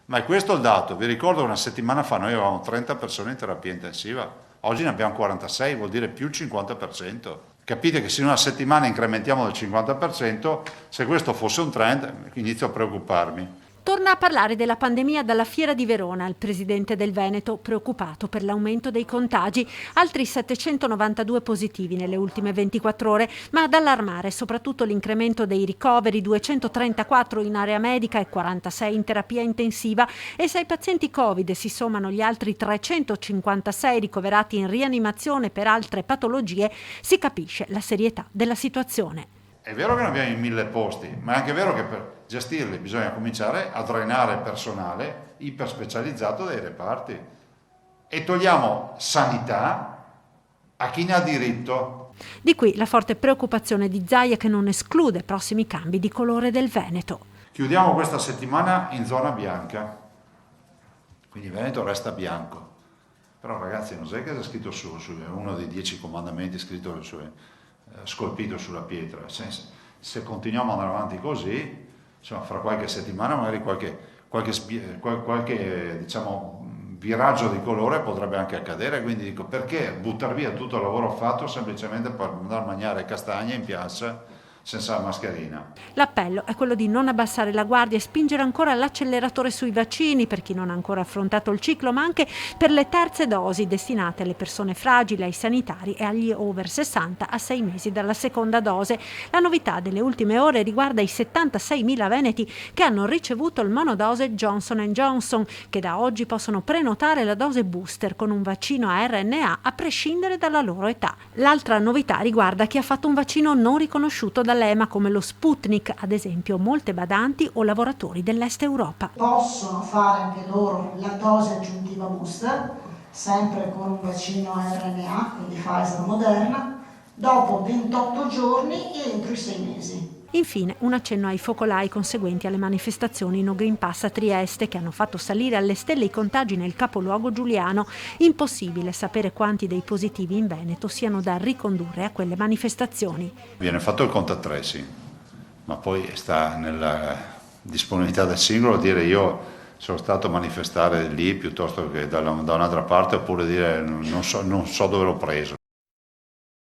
Ma è questo il dato. Vi ricordo che una settimana fa noi avevamo 30 persone in terapia intensiva, oggi ne abbiamo 46, vuol dire più il 50%. Capite che se in una settimana incrementiamo del 50%, se questo fosse un trend, inizio a preoccuparmi. Torna a parlare della pandemia dalla Fiera di Verona il presidente del Veneto, preoccupato per l'aumento dei contagi. Altri 792 positivi nelle ultime 24 ore, ma ad allarmare soprattutto l'incremento dei ricoveri, 234 in area medica e 46 in terapia intensiva, e se ai pazienti Covid si sommano gli altri 356 ricoverati in rianimazione per altre patologie, si capisce la serietà della situazione. È vero che ne abbiamo in 1000 posti, ma è anche vero che per gestirli bisogna cominciare a drenare personale iperspecializzato dai reparti e togliamo sanità a chi ne ha diritto. Di qui la forte preoccupazione di Zaia, che non esclude prossimi cambi di colore del Veneto. Chiudiamo questa settimana in zona bianca, quindi Veneto resta bianco. Però ragazzi, non è che c'è scritto uno dei 10 comandamenti scritto scolpito sulla pietra. Se continuiamo ad andare avanti così, insomma, fra qualche settimana magari qualche diciamo, viraggio di colore potrebbe anche accadere, quindi dico, perché buttare via tutto il lavoro fatto semplicemente per andare a mangiare castagne in piazza senza la mascherina? L'appello è quello di non abbassare la guardia e spingere ancora l'acceleratore sui vaccini per chi non ha ancora affrontato il ciclo, ma anche per le terze dosi destinate alle persone fragili, ai sanitari e agli over 60 a 6 mesi dalla seconda dose. La novità delle ultime ore riguarda i 76.000 veneti che hanno ricevuto il monodose Johnson & Johnson, che da oggi possono prenotare la dose booster con un vaccino a RNA a prescindere dalla loro età. L'altra novità riguarda chi ha fatto un vaccino non riconosciuto dall'EMA, come lo Sputnik, ad esempio molte badanti o lavoratori dell'Est Europa. Possono fare anche loro la dose aggiuntiva booster, sempre con un vaccino RNA, quindi Pfizer o Moderna, dopo 28 giorni e entro i 6 mesi. Infine, un accenno ai focolai conseguenti alle manifestazioni No Green Pass a Trieste, che hanno fatto salire alle stelle i contagi nel capoluogo giuliano. Impossibile sapere quanti dei positivi in Veneto siano da ricondurre a quelle manifestazioni. Viene fatto il contact tracing, ma poi sta nella disponibilità del singolo dire io sono stato a manifestare lì piuttosto che da un'altra parte, oppure dire non so dove l'ho preso.